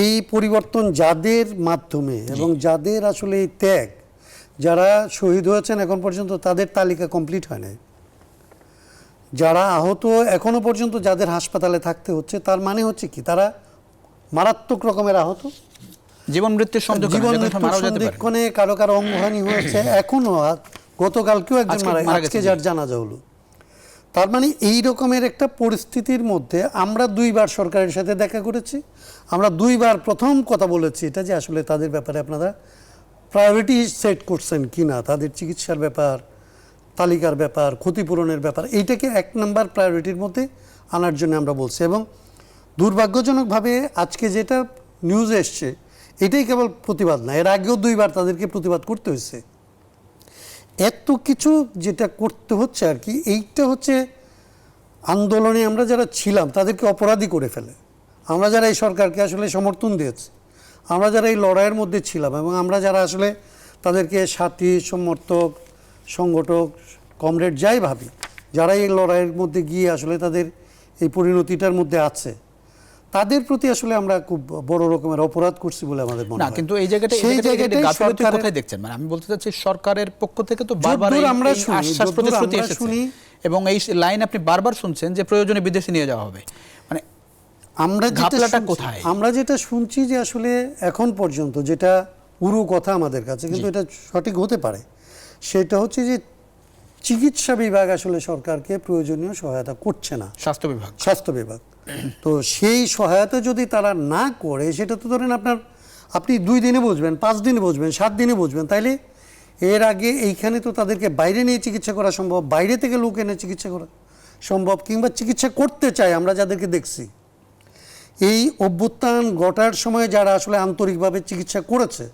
এই পরিবর্তন যাদের মাধ্যমে এবং যাদের আসলে এই ত্যাগ, যারা শহীদ হয়েছেন এখন পর্যন্ত, তাদের তালিকা কমপ্লিট হয় নাই। যারা আহত এখনো পর্যন্ত যাদের হাসপাতালে থাকতে হচ্ছে, তার মানে হচ্ছে কি তারা মারাত্মক রকমের আহত, জীবন মৃত্যুর জীবন মৃত্যুর সন্ধিক্ষণে কারো কারো অঙ্গহানি হয়েছে, এখনো গতকালকেও একজন মারা গেছে, যার জানাজা হলো। তার মানে এই রকমের একটা পরিস্থিতির মধ্যে আমরা 2 বার সরকারের সাথে দেখা করেছি, আমরা 2 বার প্রথম কথা বলেছি এটা যে আসলে তাদের ব্যাপারে আপনারা প্রায়োরিটি সেট করছেন কিনা, তাদের চিকিৎসার ব্যাপার, তালিকার ব্যাপার, ক্ষতিপূরণের ব্যাপার, এইটাকে 1 নম্বর প্রায়োরিটির মধ্যে আনার জন্য আমরা বলছি। এবং দুর্ভাগ্যজনকভাবে আজকে যেটা নিউজ এসছে এটাই কেবল প্রতিবাদ না, এর আগেও 2 বার তাদেরকে প্রতিবাদ করতে হয়েছে। এত কিছু যেটা করতে হচ্ছে আর কি, এইটা হচ্ছে আন্দোলনে আমরা যারা ছিলাম তাদেরকে অপরাধী করে ফেলে। আমরা যারা এই সরকারকে আসলে সমর্থন দিয়েছি, আমরা যারা এই লড়াইয়ের মধ্যে ছিলাম, এবং আমরা যারা আসলে তাদেরকে সাথী, সমর্থক, সংগঠক, কমরেড যাই ভাবি, যারা এই লড়াইয়ের মধ্যে গিয়ে আসলে তাদের এই পরিণতিটার মধ্যে আছে, তাদের প্রতি আসলে আমরা খুব বড় রকমের অপরাধ করছি বলে আমাদের মনে হয়। না, কিন্তু এই জায়গাটা সেই জায়গাটাই গাফিলতি সরকারের- কোথায় দেখছেন? মানে আমি বলতে চাচ্ছি সরকারের পক্ষ থেকে তো বারবার যদ্দূর এই আমরা এই শুনি, আশ্বাস যদ্দূর প্রতিশ্রুতি আমরা এসেছে, শুনি, এবং এই লাইন আপনি বারবার শুনছেন যে প্রয়োজনে বিদেশে নিয়ে যাওয়া হবে। মানে আমরা ঘাপলাটা কোথায়? আমরা যেটা শুনছি যে আসলে এখন পর্যন্ত যেটা পুরো কথা আমাদের কাছে, কিন্তু এটা সঠিক হতে পারে, সেটা হচ্ছে যে চিকিৎসা বিভাগ আসলে সরকারকে প্রয়োজনীয় সহায়তা করছে না, স্বাস্থ্য বিভাগ। স্বাস্থ্য বিভাগ। তো সেই সহায়তা যদি তারা না করে, সেটা তো ধরেন আপনি 2 দিনে বুঝবেন, 5 দিনে বুঝবেন, 7 দিনে বুঝবেন, তাইলে এর আগে এইখানে তো তাদেরকে বাইরে নিয়ে চিকিৎসা করা সম্ভব, বাইরে থেকে লোক এনে চিকিৎসা করা সম্ভব, কিংবা চিকিৎসা করতে চায় আমরা যাদেরকে দেখছি। এই অভ্যুত্থান ঘটার সময় যারা আসলে আন্তরিকভাবে চিকিৎসা করেছে,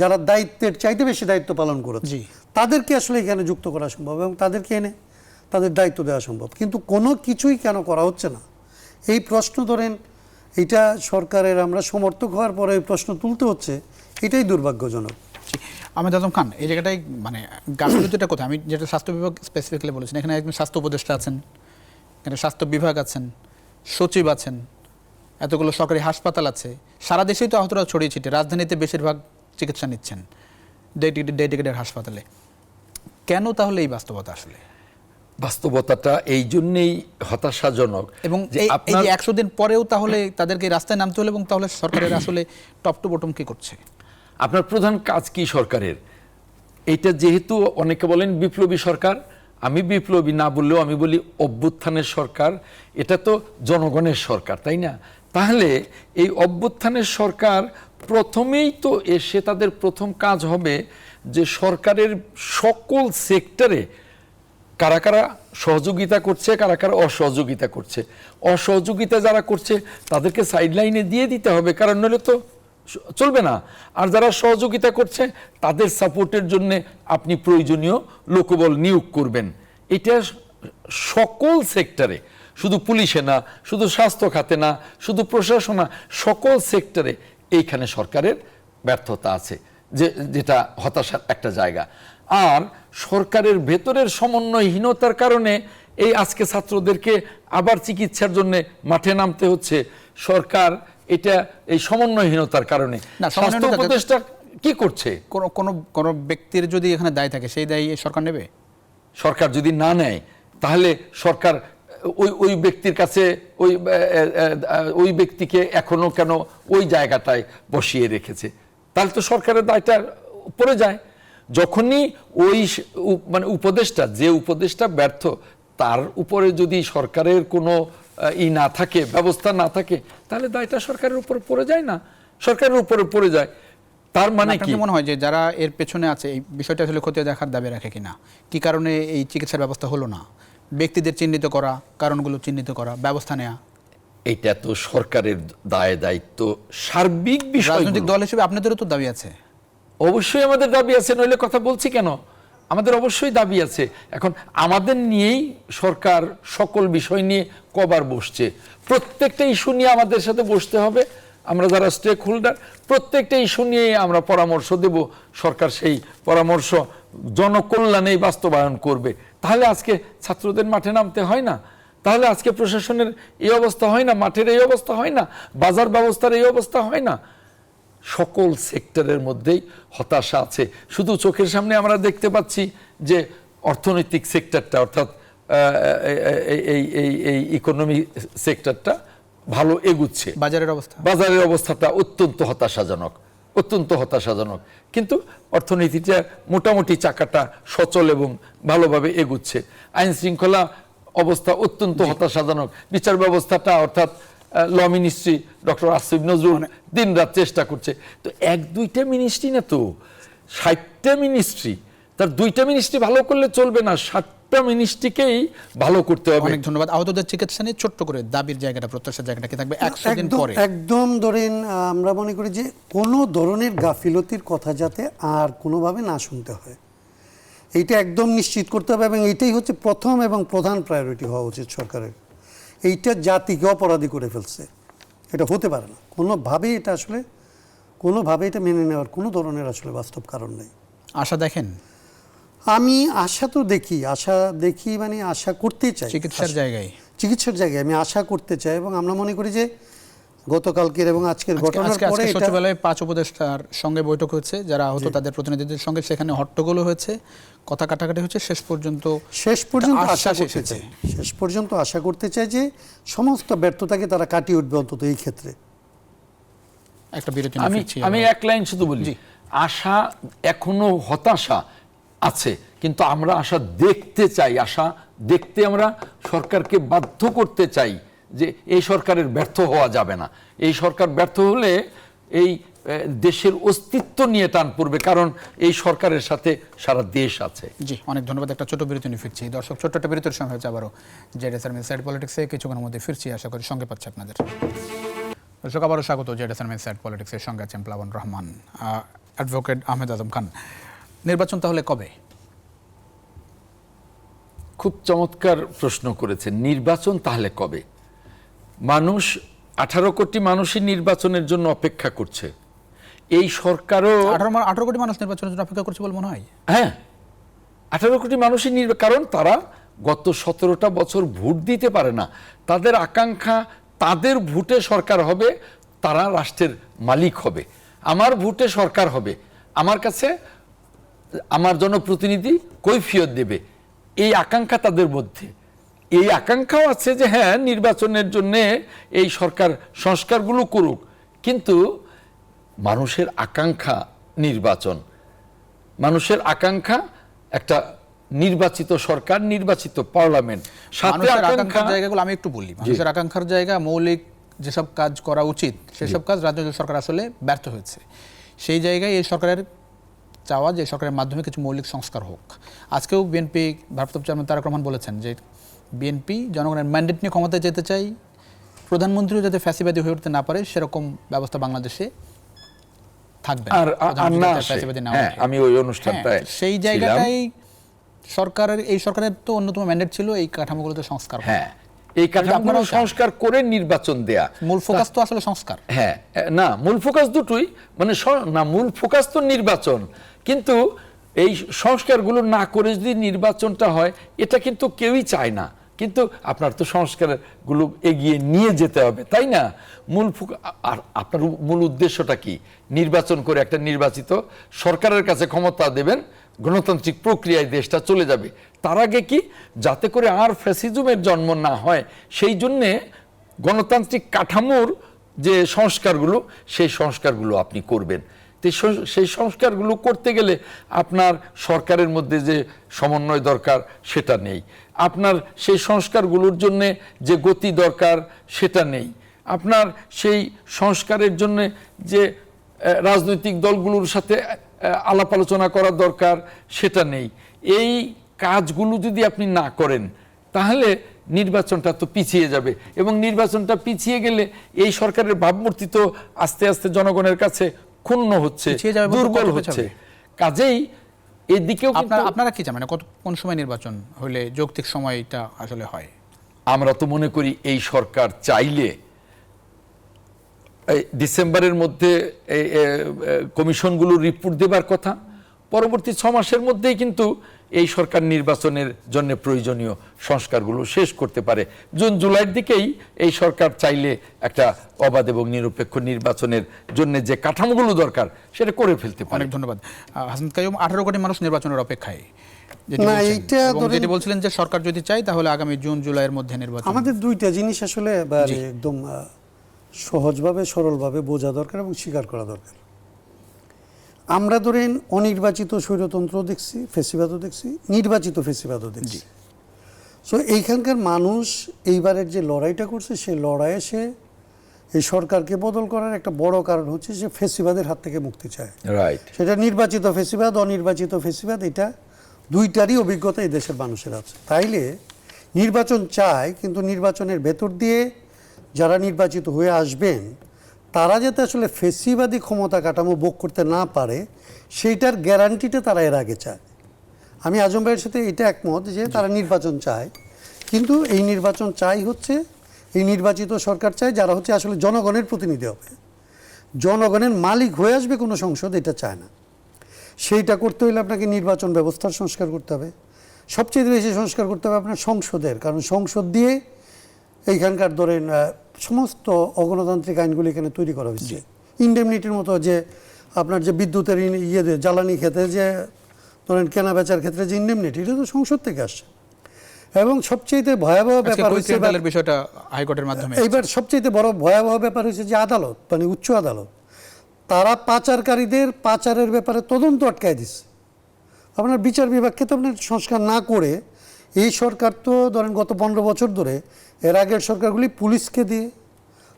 যারা দায়িত্বের চাইতে বেশি দায়িত্ব পালন করেছে, জি। তাদেরকে আসলে এখানে যুক্ত করা সম্ভব এবং তাদেরকে এনে তাদের দায়িত্ব দেওয়া সম্ভব। কিন্তু কোনো কিছুই কেন করা হচ্ছে না, এই প্রশ্ন ধরেন এটা সরকারের আমরা সমর্থক হওয়ার পরে এই প্রশ্ন তুলতে হচ্ছে, এটাই দুর্ভাগ্যজনক। আহমেদ আজম খান, এই জায়গাটাই মানে গাফিলতিটা কোথায়? আমি যেটা স্বাস্থ্য বিভাগ স্পেসিফিক্যালি বলেছেন, এখানে একজন স্বাস্থ্য উপদেষ্টা আছেন, এখানে স্বাস্থ্য বিভাগ আছেন, সচিব আছেন, এতগুলো সরকারি হাসপাতাল আছে, সারা দেশেই তো আহতরা ছড়িয়ে ছিটে, রাজধানীতে বেশিরভাগ চিকিৎসা নিচ্ছেন ডেডিকেটেড হাসপাতালে। কেন তাহলে এই বাস্তবতা আসলে? বাস্তবতাটা এই জন্যেই হতাশাজনক, এবং যে এই আপনার যে 100 দিন পরেও তাহলে তাদেরকে রাস্তায় নামতে হলো, এবং তাহলে সরকারের আসলে টপ টু বটম কি করছে? আপনার প্রধান কাজ কি সরকারের? এইটা যেহেতু অনেকে বলেন বিপ্লবী সরকার, আমি বিপ্লবী না বললেও আমি বলি অভ্যুত্থানের সরকার। এটা তো জনগণের সরকার, তাই না? তাহলে এই অভ্যুত্থানের সরকার প্রথমেই তো এসে তাদের প্রথম কাজ হবে যে সরকারের সকল সেক্টরে কারা কারা সহযোগিতা করছে, কারা কারা অসহযোগিতা করছে। অসহযোগিতা যারা করছে তাদেরকে সাইডলাইনে দিয়ে দিতে হবে, কারণ নইলে তো চলবে না। আর যারা সহযোগিতা করছে তাদের সাপোর্টের জন্য আপনি প্রয়োজনীয় লোকবল নিয়োগ করবেন। এটা সকল সেক্টরে, শুধু পুলিশে না, শুধু স্বাস্থ্য খাতে না, শুধু প্রশাসন না, সকল সেক্টরে এইখানে সরকারের ব্যর্থতা আছে, যেটা হতাশার একটা জায়গা। আর সরকারের ভেতরের সমন্বয়হীনতার কারণে এই আজকে ছাত্রদেরকে আবার চিকিৎসার জন্য মাঠে নামতে হচ্ছে। সরকার এটা এই সমন্বয়হীনতার কারণে। না, স্বাস্থ্য উপদেষ্টা কি করছে? কোন ব্যক্তির যদি এখানে দায় থাকে, সেই দায় সরকার নেবে? সরকার যদি না নেয় তাহলে সরকার ওই ব্যক্তির কাছে ওই ব্যক্তিকে এখনো কেন ওই জায়গাটায় বসিয়ে রেখেছে? তাহলে তো সরকারের দায়টা পড়ে যায়। যখনই ওই মানে উপদেষ্টা, যে উপদেষ্টা ব্যর্থ, তার উপরে যদি সরকারের কোনো না থাকে, ব্যবস্থা না থাকে, তাহলে দায়টা সরকারের উপর পড়ে যায় না, সরকারের উপরে পড়ে যায়। তার মানে কি মনে হয় যে যারা এর পেছনে আছে এই বিষয়টা আসলে খতিয়ে দেখার দাবি রাখে কিনা? কি কারণে এই চিকিৎসার ব্যবস্থা হলো না? ব্যক্তিদের চিহ্নিত করা, কারণগুলো চিহ্নিত করা, ব্যবস্থা নেওয়া। এটা তো সরকারের দায় দায়িত্ব, সার্বিক বিষয়। রাজনৈতিক দল হিসেবে আপনাদেরও তো দাবি আছে। অবশ্যই আমাদের দাবি আছে, নইলে কথা বলছি কেন? আমাদের অবশ্যই দাবি আছে। এখন আমাদের নিয়েই সরকার সকল বিষয় নিয়ে কবার বসছে। প্রত্যেকটা ইস্যু নিয়ে আমাদের সাথে বসতে হবে। আমরা যারা স্টেক হোল্ডার, প্রত্যেকটা ইস্যু নিয়ে আমরা পরামর্শ দেব। সরকার সেই পরামর্শ জনকল্যাণেই বাস্তবায়ন করবে। তাহলে আজকে ছাত্রদের মাঠে নামতে হয় না, তাহলে আজকে প্রশাসনের এই অবস্থা হয় না, মাঠের এই অবস্থা হয় না, বাজার ব্যবস্থার এই অবস্থা হয় না। সকল সেক্টরের মধ্যেই হতাশা আছে। শুধু চোখের সামনে আমরা দেখতে পাচ্ছি যে অর্থনৈতিক সেক্টরটা, অর্থাৎ এই ইকোনমি সেক্টরটা ভালো এগুচ্ছে, বাজারের অবস্থাটা অত্যন্ত হতাশাজনক, কিন্তু অর্থনীতিটা মোটামুটি চাকাটা সচল এবং ভালোভাবে এগুচ্ছে। আইন শৃঙ্খলা অবস্থা অত্যন্ত হতাশাজনক, বিচার ব্যবস্থাটা অর্থাৎ law ministry doctor Asif Nazrul দিনরাত চেষ্টা করছে। তো 1-2টা মিনিস্ট্রি না, তো 60টা মিনিস্ট্রি, তার 2টা মিনিস্ট্রি ভালো করলে চলবে না, 7টা মিনিস্ট্রিকেই ভালো করতে হবে। অনেক ধন্যবাদ। আহতদের চিকিৎসা নিয়ে ছোট্ট করে দাবির জায়গাটা, প্রত্যাশার জায়গাটা কি থাকবে 100 দিন পরে? একদম ধরেন আমরা মনে করি যে কোনো ধরনের গাফিলতির কথা যাতে আর কোনোভাবে না শুনতে হয়, এইটা একদম নিশ্চিত করতে হবে, এবং এইটাই হচ্ছে প্রথম এবং প্রধান প্রায়োরিটি হওয়া উচিত সরকারের। এইটা জাতিকে অপরাধী করে ফেলছে, এটা হতে পারে না কোনোভাবেই, এটা আসলে কোনোভাবে এটা মেনে নেওয়ার কোনো ধরনের আসলে বাস্তব কারণ নেই। আশা দেখেন? আমি আশা তো দেখি মানে আশা করতে চাই চিকিৎসার জায়গায় আমি আশা করতে চাই, এবং আমরা মনে করি যে গতকালকের এবং আজকের ঘটনার পরে এটা সচিবালয়ে 5 উপদেষ্টার সঙ্গে বৈঠক হয়েছে, যারা আহত তাদের প্রতিনিধিদের সঙ্গে, সেখানে হট্টগোল হয়েছে, কথা কাটাকাটি হচ্ছে, শেষ পর্যন্ত আশা করতে চাই যে সমস্ত ব্যর্থতাকে তারা কাটিয়ে উঠবে অন্তত এই ক্ষেত্রে। একটা বিরতি আমি এক লাইন শুধু বলি, আশা এখনো হতাশা আছে, কিন্তু আমরা আশা দেখতে চাই, আশা দেখতে আমরা সরকারকে বাধ্য করতে চাই যে এই সরকারের ব্যর্থ হওয়া যাবে না। এই সরকার ব্যর্থ হলে এই দেশের অস্তিত্ব নিয়ে টান পড়বে, কারণ এই সরকারের সাথে সারা দেশ আছে। জি, অনেক ধন্যবাদ। একটা ছোট বিরতি নিয়ে ফিরছি দর্শক, ছোট্ট একটা বিরতির সময় হচ্ছে আবারও জেডএসআর ইনসাইড পলিটিক্সে কিছুক্ষণের মধ্যে ফিরছি, আশা করি সঙ্গে পাচ্ছে আপনাদের। দর্শক আবারও স্বাগত জেডএসআর ইনসাইড পলিটিক্সের সঙ্গে আছেন প্লাবন রহমান, অ্যাডভোকেট আহমেদ আজম খান। নির্বাচন তাহলে কবে? খুব চমৎকার প্রশ্ন করেছেন, নির্বাচন তাহলে কবে? মানুষ 18 কোটি মানুষই নির্বাচনের জন্য অপেক্ষা করছে। এই সরকারও 18 কোটি মানুষ নির্বাচনের জন্য অপেক্ষা করছে বলে মনে হয়। হ্যাঁ, 18 কোটি মানুষই কারণ তারা গত 17টা বছর ভোট দিতে পারে না। তাদের আকাঙ্ক্ষা তাদের ভোটে সরকার হবে, তারা রাষ্ট্রের মালিক হবে, আমার ভোটে সরকার হবে, আমার কাছে আমার জনপ্রতিনিধি কৈফিয়ত দেবে, এই আকাঙ্ক্ষা তাদের মধ্যে। এই আকাঙ্ক্ষাও আছে যে হ্যাঁ, নির্বাচনের জন্য এই সরকার সংস্কারগুলো করুক, কিন্তু মানুষের আকাঙ্ক্ষা নির্বাচন, মানুষের আকাঙ্ক্ষা একটা নির্বাচিত সরকার, নির্বাচিত পার্লামেন্ট। মানুষের আকাঙ্ক্ষার জায়গাগুলো আমি একটু বলি। মানুষের আকাঙ্ক্ষার জায়গা, মৌলিক যেসব কাজ করা উচিত সেসব কাজ রাজনৈতিক সরকার আসলে ব্যর্থ হয়েছে। সেই জায়গায় এই সরকারের চাওয়া যে সরকারের মাধ্যমে কিছু মৌলিক সংস্কার হোক। আজকেও বিএনপি ভারপ্রাপ্ত চেয়ারম্যান তারেক রহমান বলেছেন যে বিএনপি জনগণের ম্যান্ডেট নিয়ে ক্ষমতায় যেতে চাই, প্রধানমন্ত্রীও যাতে ফ্যাসিবাদী হয়ে উঠতে না পারে সেরকম ব্যবস্থা বাংলাদেশে থাকবে। আমি ওই অনুষ্ঠানটায় সেই জায়গাটাই এই সরকারের তো অন্যতম ম্যান্ডেট ছিল এই কাঠামোগুলোতে সংস্কার। হ্যাঁ, এই কাঠামোগুলো সংস্কার করে নির্বাচন দেয়া, মূল ফোকাস তো আসলে সংস্কার। হ্যাঁ, না, মূল ফোকাস দুটোই, মানে না, মূল ফোকাস তো নির্বাচন, কিন্তু এই সংস্কারগুলো না করে যদি নির্বাচনটা হয়, এটা কিন্তু কেউই চায় না। কিন্তু আপনার তো সংস্কারগুলো এগিয়ে নিয়ে যেতে হবে, তাই না? আর আপনার মূল উদ্দেশ্যটা কি? নির্বাচন করে একটা নির্বাচিত সরকারের কাছে ক্ষমতা দেবেন, গণতান্ত্রিক প্রক্রিয়ায় দেশটা চলে যাবে। তার আগে কি, যাতে করে আর ফ্যাসিজমের জন্ম না হয়, সেই জন্যে গণতান্ত্রিক কাঠামোর যে সংস্কারগুলো, সেই সংস্কারগুলো আপনি করবেন। সেই সংস্কারগুলো করতে গেলে আপনার সরকারের মধ্যে যে সমন্বয় দরকার সেটা নেই, আপনার সেই সংস্কারগুলোর জন্য যে গতি দরকার সেটা নেই, আপনার সেই সংস্কারের জন্য যে রাজনৈতিক দলগুলোর সাথে আলাপ আলোচনা করার দরকার সেটা নেই। এই কাজগুলো যদি আপনি না করেন, তাহলে নির্বাচনটা তো পিছিয়ে যাবে, এবং নির্বাচনটা পিছিয়ে গেলে এই সরকারের ভাবমূর্তি তো আস্তে আস্তে জনগণের কাছে ক্ষুণ্ণ হচ্ছে, দুর্বল হচ্ছে। কাজেই এদিকেও আপনারা কি চান, মানে কোন সময় নির্বাচন হলে যৌক্তিক সময়টা আসলে হয়? আমরা তো মনে করি এই সরকার চাইলে ডিসেম্বরের মধ্যে কমিশনগুলো রিপোর্ট দেবার কথা, পরবর্তী 6 মাসের মধ্যেই কিন্তু এই সরকার নির্বাচনের জন্য প্রয়োজনীয় সংস্কারগুলো শেষ করতে পারে। জুন জুলাইয়ের দিকেই এই সরকার চাইলে একটা অবাধ এবং নিরপেক্ষ নির্বাচনের জন্য যে কাঠামোগুলো দরকার সেটা করে ফেলতে পারে। অনেক ধন্যবাদ। হাসান কাইয়ুম, 18 কোটি মানুষ নির্বাচনের অপেক্ষায়, না, এইটা ধরেন যেটি বলছিলেন যে সরকার যদি চায় তাহলে আগামী জুন জুলাইয়ের মধ্যে নির্বাচন। আমাদের দুইটা জিনিস আসলে একদম সহজভাবে সরলভাবে বোঝা দরকার এবং স্বীকার করা দরকার। আমরা ধরেন অনির্বাচিত স্বৈরতন্ত্র দেখছি, ফেসিবাদও দেখছি, নির্বাচিত ফেসিবাদও দেখছি। সো এইখানকার মানুষ এইবারের যে লড়াইটা করছে সেই লড়াইয়ে সে এই সরকারকে বদল করার একটা বড় কারণ হচ্ছে যে ফেসিবাদের হাত থেকে মুক্তি চায়। রাইট। সেটা নির্বাচিত ফেসিবাদ অনির্বাচিত ফেসিবাদ, এটা দুইটারই অভিজ্ঞতা এই দেশের মানুষের আছে। তাইলে নির্বাচন চায়, কিন্তু নির্বাচনের ভেতর দিয়ে যারা নির্বাচিত হয়ে আসবেন তারা যাতে আসলে ফেসিবাদী ক্ষমতা কাঠামো ভোগ করতে না পারে সেইটার গ্যারান্টিটা তারা এর আগে চায়। আমি আজম ভাইয়ের সাথে এটা একমত যে তারা নির্বাচন চায়, কিন্তু এই নির্বাচন চাই হচ্ছে এই নির্বাচিত সরকার চায় যারা হচ্ছে আসলে জনগণের প্রতিনিধি হবে, জনগণের মালিক হয়ে আসবে কোনো সংসদ, এটা চায় না। সেইটা করতে হলে আপনাকে নির্বাচন ব্যবস্থার সংস্কার করতে হবে, সবচেয়ে বেশি সংস্কার করতে হবে আপনার সংসদের, কারণ সংসদ দিয়ে এইখানকার ধরেন সমস্ত অগণতান্ত্রিক আইনগুলি এখানে তৈরি করা হয়েছে। ইন্ডেমনিটির মতো যে আপনার যে বিদ্যুতের জ্বালানি খেতে যে ধরেন কেনা বেচার ক্ষেত্রে যে ইন্ডেমনিটি, এটা তো সংসদ থেকে আসছে। এবং সবচেয়ে ভয়াবহ ব্যাপার হচ্ছে বিষয়টা হাইকোর্টের মাধ্যমে, এইবার সবচেয়ে বড় ভয়াবহ ব্যাপার হচ্ছে যে আদালত, মানে উচ্চ আদালত, তারা পাচারকারীদের পাচারের ব্যাপারে তদন্ত আটকায় দিচ্ছে। আপনার বিচার বিভাগকে তো আপনার সংস্কার না করে এই সরকার তো ধরেন গত 15 বছর ধরে এর আগের সরকারগুলি পুলিশকে দিয়ে,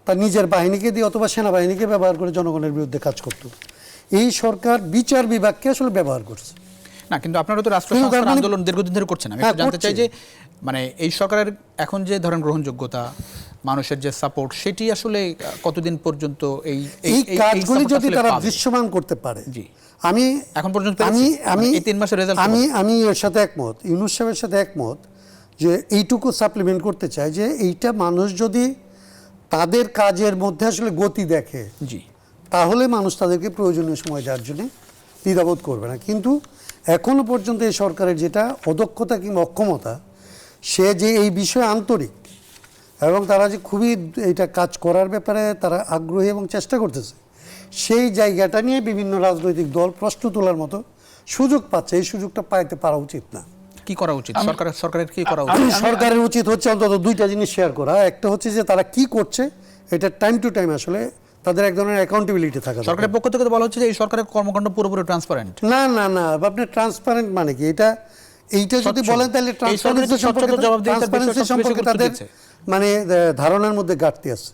তার নিজের বাহিনীকে দিয়ে অথবা সেনাবাহিনীকে ব্যবহার করে জনগণের বিরুদ্ধে কাজ করত। এই সরকার বিচার বিভাগকে আসলে ব্যবহার করছে না। কিন্তু আপনারা তো রাষ্ট্র সংস্কার আন্দোলন দীর্ঘদিন ধরে করছেন। আমি জানতে চাই যে মানে এই সরকারের এখন যে ধরেন গ্রহণযোগ্যতা, মানুষের যে সাপোর্ট, সেটি আসলে কতদিন পর্যন্ত এই কাজগুলি যদি তারা দৃশ্যমান করতে পারে। জি, আমি এখন পর্যন্ত আমি এই 3 মাসের রেজাল্ট আমি এর সাথে একমত, ইউনূস সাহেবের সাথে একমত যে এইটুকু সাপ্লিমেন্ট করতে চাই যে এইটা মানুষ যদি তাদের কাজের মধ্যে আসলে গতি দেখে, জি, তাহলে মানুষ তাদেরকে প্রয়োজনীয় সময় দেওয়ার জন্য দ্বিধাবোধ করবে না। কিন্তু এখনো পর্যন্ত এই সরকারের যেটা অদক্ষতা কিংবা অক্ষমতা, সে যে এই বিষয়ে আন্তরিক এবং তারা যে খুবই এইটা কাজ করার ব্যাপারে তারা আগ্রহী এবং চেষ্টা করতেছে, সেই জায়গাটা নিয়ে বিভিন্ন রাজনৈতিক দল প্রশ্ন তোলার মতো সুযোগ পাচ্ছে। এই সুযোগটা পাইতে পারা উচিত না। কি করা উচিত সরকারের কি করা উচিত? সরকারের উচিত হচ্ছে অন্তত দুইটা জিনিস শেয়ার করা। একটা হচ্ছে যে তারা কি করছে এটা টাইম টু টাইম আসলে তাদের এক ধরনের অ্যাকাউন্টেবিলিটি থাকা। সরকারের পক্ষ থেকে তো বলা হচ্ছে যে এই সরকারের কর্মকাণ্ড পুরোপুরি ট্রান্সপারেন্ট। না না না, আপনি ট্রান্সপারেন্ট মানে কি? এইটা যদি বলেন তাহলে ট্রান্সপারেন্সি সম্পর্কে তাদের মানে ধারণার মধ্যে ঘাটতি আছে।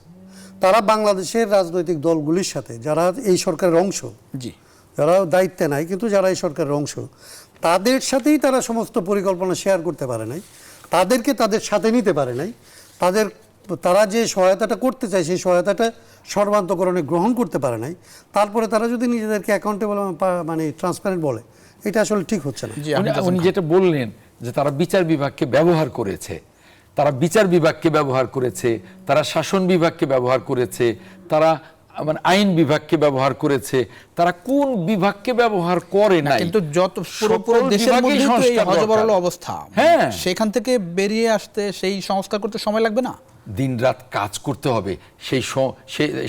তারা বাংলাদেশের রাজনৈতিক দলগুলির সাথে যারা এই সরকারের অংশ, জি, যারা দায়িত্বে নাই কিন্তু যারা এই সরকারের অংশ, তাদের সাথেই তারা সমস্ত পরিকল্পনা শেয়ার করতে পারে নাই, তাদেরকে তাদের সাথে নিতে পারে নাই, তারা যে সহায়তাটা করতে চায় সেই সহায়তাটা সর্বান্তকরণে গ্রহণ করতে পারে নাই। তারপরে তারা যদি নিজেদেরকে অ্যাকাউন্টেবল মানে ট্রান্সপারেন্ট বলে, এটা আসলে ঠিক হচ্ছে না। উনি যেটা বললেন যে তারা বিচার বিভাগকে ব্যবহার করেছে, তারা বিচার বিভাগকে ব্যবহার করেছে, তারা শাসন বিভাগকে ব্যবহার করেছে, তারা মানে আইন বিভাগকে ব্যবহার করেছে, তারা কোন বিভাগকে ব্যবহার করে না? কিন্তু যত পুরো দেশের মধ্যে তো এই হযবরল অবস্থা, হ্যাঁ, সেখান থেকে বেরিয়ে আসতে সেই সংস্কার করতে সময় লাগবে না? দিনরাত কাজ করতে হবে,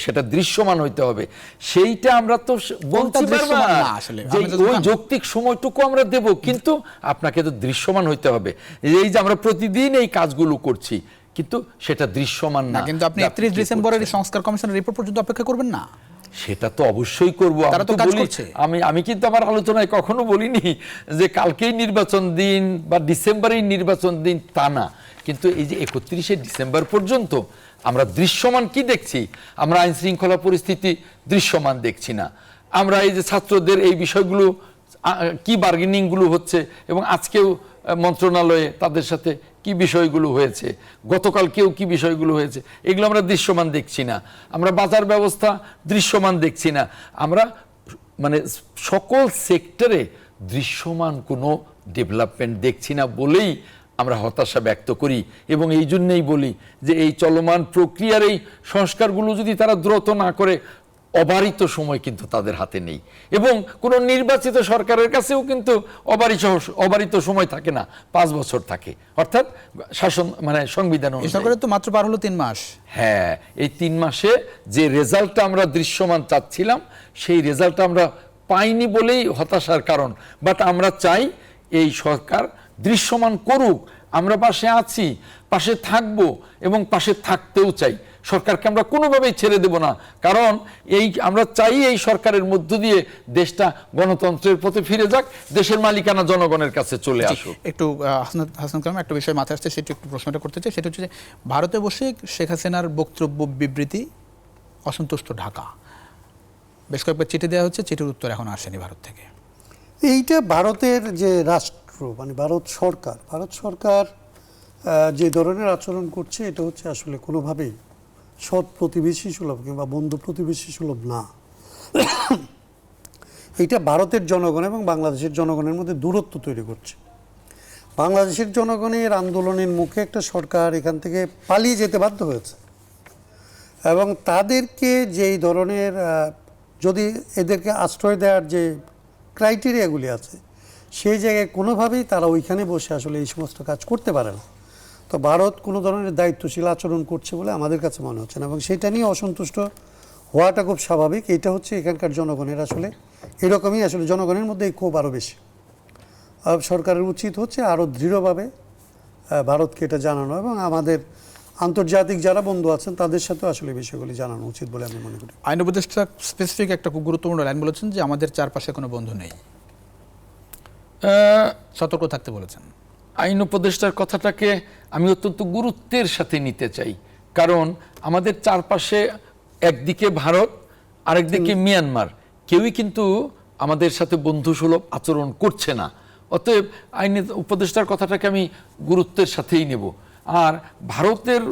সেটা দৃশ্যমান হইতে হবে। সেইটা আমরা তো বলতে পারবো না আসলে, ওই যৌক্তিক সময়টুকু আমরা দেব, কিন্তু আপনাকে তো দৃশ্যমান হইতে হবে। এই যে আমরা প্রতিদিন এই কাজগুলো করছি, কিন্তু সেটা দৃশ্যমান না। কিন্তু আপনি 31 ডিসেম্বরের সংস্কার কমিশনের রিপোর্ট পর্যন্ত অপেক্ষা করবেন না? সেটা তো অবশ্যই করব। আমি কিন্তু আমার আলোচনায় কখনো বলিনি যে কালকেই নির্বাচন দিন বা ডিসেম্বরেই নির্বাচন দিন, তা না। কিন্তু এই যে 31শে ডিসেম্বর পর্যন্ত আমরা দৃশ্যমান কি দেখছি? আমরা আইন শৃঙ্খলা পরিস্থিতি দৃশ্যমান দেখছি না। আমরা এই যে ছাত্রদের এই বিষয়গুলো কি বার্গেনিংগুলো হচ্ছে, এবং আজকেও মন্ত্রণালয়ে তাদের সাথে কি বিষয়গুলো হয়েছে, গতকালকেও কি বিষয়গুলো হয়েছে, এগুলো আমরা দৃশ্যমান দেখছি না। আমরা বাজার ব্যবস্থা দৃশ্যমান দেখছি না। আমরা মানে সকল সেক্টরে দৃশ্যমান কোনো ডেভেলপমেন্ট দেখছি না বলেই আমরা হতাশা ব্যক্ত করি। এবং এই জন্যই বলি যে এই চলমান প্রক্রিয়ার এই সংস্কারগুলো যদি তারা দ্রুত না করে, অবারিত সময় কিন্তু তাদের হাতে নেই, এবং কোনো নির্বাচিত সরকারের কাছেও কিন্তু অবারিত সময় থাকে না, 5 বছর থাকে, অর্থাৎ শাসন মানে সংবিধান এই অনুযায়ী। সরকারের তো মাত্র পার হলো 3 মাস। হ্যাঁ, এই 3 মাসে যে রেজাল্টটা আমরা দৃশ্যমান চাচ্ছিলাম সেই রেজাল্টটা আমরা পাইনি বলেই হতাশার কারণ। বাট আমরা চাই এই সরকার দৃশ্যমান করুক, আমরা পাশে আছি, পাশে থাকব এবং পাশে থাকতেও চাই। সরকারকে আমরা কোনোভাবেই ছেড়ে দেব না, কারণ আমরা চাই এই সরকারের মধ্য দিয়ে দেশটা গণতন্ত্রের পথে ফিরে যাক, দেশের মালিকানা জনগণের কাছে চলে আসুক। একটু হাসান কালাম একটা বিষয় মাথায় আসছে, সেটা একটু প্রশ্নটা করতে চাই। সেটা হচ্ছে যে ভারতে বসে শেখ হাসিনার বক্তব্য বিবৃতি অসন্তুষ্ট ঢাকা, বেশ কয়েকবার চিঠি দেওয়া হচ্ছে, চিঠির উত্তর এখন আসেনি ভারত থেকে। এইটা ভারতের যে রাষ্ট্র মানে ভারত সরকার যে ধরনের আচরণ করছে এটা হচ্ছে আসলে কোনোভাবেই সৎ প্রতিবেশী সুলভ কিংবা বন্ধু প্রতিবেশী সুলভ না। এইটা ভারতের জনগণ এবং বাংলাদেশের জনগণের মধ্যে দূরত্ব তৈরি করছে। বাংলাদেশের জনগণের আন্দোলনের মুখে একটা সরকার এখান থেকে পালিয়ে যেতে বাধ্য হয়েছে, এবং তাদেরকে যেই ধরনের যদি এদেরকে আশ্রয় দেওয়ার যে ক্রাইটেরিয়াগুলি আছে সেই জায়গায় কোনোভাবেই তারা ওইখানে বসে আসলে এই সমস্ত কাজ করতে পারে না। তো ভারত কোনো ধরনের দায়িত্বশীল আচরণ করছে বলে আমাদের কাছে মনে হচ্ছে না, এবং সেটা নিয়ে অসন্তুষ্ট হওয়াটা খুব স্বাভাবিক। এটা হচ্ছে এখানকার জনগণের আসলে এরকমই, আসলে জনগণের মধ্যে এই ক্ষোভ আরও বেশি। সরকারের উচিত হচ্ছে আরও দৃঢ়ভাবে ভারতকে এটা জানানো, এবং আমাদের আন্তর্জাতিক যারা বন্ধু আছেন তাদের সাথেও আসলে বিষয়গুলি জানানো উচিত বলে আমি মনে করি। আইন উপদেষ্টা স্পেসিফিক একটা খুব গুরুত্বপূর্ণ লাইন বলেছেন যে আমাদের চারপাশে কোনো বন্ধু নেই, সতর্ক থাকতে বলেছেন। আইন উপদেষ্টার কথাটাকে আমি অত্যন্ত গুরুত্বের সাথে নিতে চাই, কারণ আমাদের চারপাশে একদিকে ভারত, আরেকদিকে মিয়ানমার, কেউই কিন্তু আমাদের সাথে বন্ধুসুলভ আচরণ করছে না। অতএব আইন উপদেষ্টার কথাটাকে আমি গুরুত্বের সাথেই নেব। আর ভারতের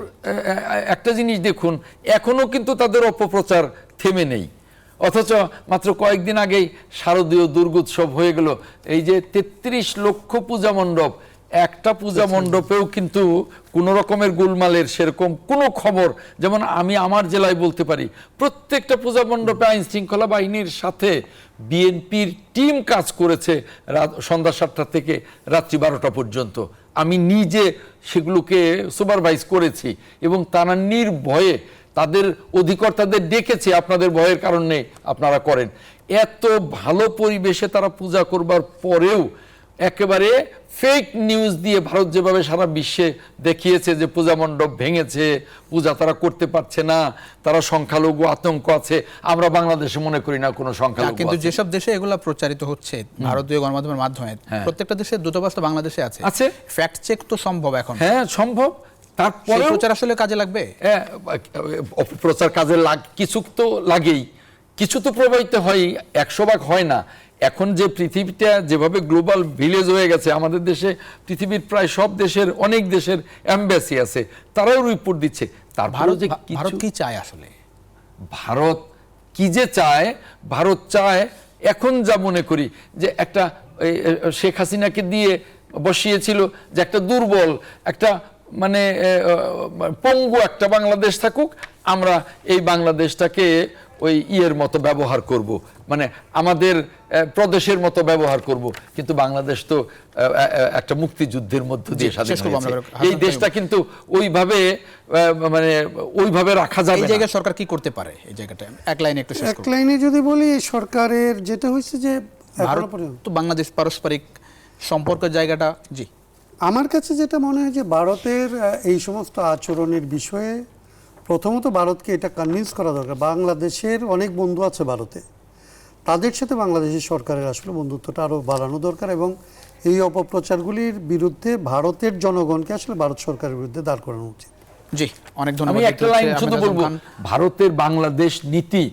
একটা জিনিস দেখুন, এখনো কিন্তু তাদের অপপ্রচার থেমে নেই, অথচ মাত্র কয়েকদিন আগেই শারদীয় দুর্গোৎসব হয়ে গেল। এই যে 33 লক্ষ পূজা মণ্ডপ, একটা পূজা মণ্ডপেও কিন্তু কোনো রকমের গোলমালের সেরকম কোনো খবর, যেমন আমি আমার জেলায় বলতে পারি, প্রত্যেকটা পূজা মণ্ডপে আইন শৃঙ্খলা বাহিনীর সাথে বিএনপির টিম কাজ করেছে সন্ধ্যা 7টা থেকে রাত্রি 12টা পর্যন্ত। আমি নিজে সেগুলোকে সুপারভাইজ করেছি, এবং তারা নির্ভয়ে তাদের অধিকর্তাদের ডেকেছে, আপনাদের ভয়ের কারণ নেই, আপনারা করেন। এত ভালো পরিবেশে তারা পূজা করবার পরেও একেবারে ফেক নিউজ দিয়ে ভারত যেভাবে সারা বিশ্বে দেখিয়েছে যে পূজা মণ্ডপ ভেঙেছে, পূজা তারা করতে পারছে না, তারা সংখ্যালঘু আতঙ্ক আছে, আমরা বাংলাদেশে মনে করি না কোনো সংখ্যালঘু। কিন্তু যেসব দেশে এগুলো প্রচারিত হচ্ছে ভারতীয় গণমাধ্যমের মাধ্যমে, প্রত্যেকটা দেশের দূতাবাস তো বাংলাদেশে আছে, ফ্যাক্ট চেক তো সম্ভব এখন। হ্যাঁ সম্ভব, তারপরে প্রচার আসলে কাজে লাগবে। অপপ্রচার কাজে কিছু তো লাগেই, কিছু তো প্রবাহিত হয়, 100 ভাগ হয় না। এখন যে পৃথিবীটা যেভাবে গ্লোবাল ভিলেজ হয়ে গেছে, আমাদের দেশে পৃথিবীর প্রায় সব দেশের, অনেক দেশের এমবাসি আছে, তারাও রিপোর্ট দিচ্ছে। ভারত কি চায় আসলে? ভারত কি যে চায়, ভারত চায় এখন যা মনে করি যে একটা শেখ হাসিনাকে দিয়ে বসিয়েছিল যে একটা দুর্বল, একটা মানে পঙ্গু একটা বাংলাদেশ থাকুক, আমরা এই বাংলাদেশটাকে ওই ইয়ের মতো ব্যবহার করব, মানে আমাদের প্রদেশের মতো ব্যবহার করব। কিন্তু বাংলাদেশ তো একটা মুক্তিযুদ্ধের মধ্য দিয়ে স্বাধীন হয়েছে, এই দেশটা কিন্তু ওইভাবে মানে ওইভাবে রাখা যাবে না। এই জায়গায় সরকার কি করতে পারে? এই জায়গাটা এক লাইনে একটু শেষ করুন। এক লাইনে যদি বলি, সরকারের যেটা হয়েছে যে ভারত তো বাংলাদেশ পারস্পরিক সম্পর্কের জায়গাটা, জি আমার কাছে যেটা মনে হয় যে ভারতের এই সমস্ত আচরণের বিষয়ে প্রথমত ভারতকে এটা কনভিন্স করা দরকার, বাংলাদেশের অনেক বন্ধু আছে ভারতে, তাদের সাথে বাংলাদেশের সরকারের আসলে বন্ধুত্বটা আরও বাড়ানো দরকার, এবং এই অপপ্রচারগুলির বিরুদ্ধে ভারতের জনগণকে আসলে ভারত সরকারের বিরুদ্ধে দাঁড় করানো উচিত। জি, অনেক ধন্যবাদ। আমি একটা লাইন শুধু বলবো, ভারতের বাংলাদেশ নীতি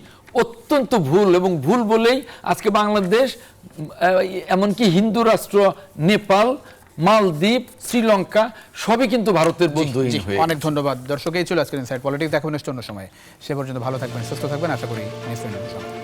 অত্যন্ত ভুল, এবং ভুল বলেই আজকে বাংলাদেশ, এমনকি হিন্দু রাষ্ট্র নেপাল, মালদ্বীপ, শ্রীলঙ্কা সবই কিন্তু ভারতের বন্ধুহীন হয়ে। অনেক ধন্যবাদ দর্শক, এই ছিল আজকের ইনসাইড পলিটিক্স। দেখা হবে নেক্সট অন্য সময়। সে পর্যন্ত ভালো থাকবেন, সুস্থ থাকবেন, আশা করি নিশ্চয়ই।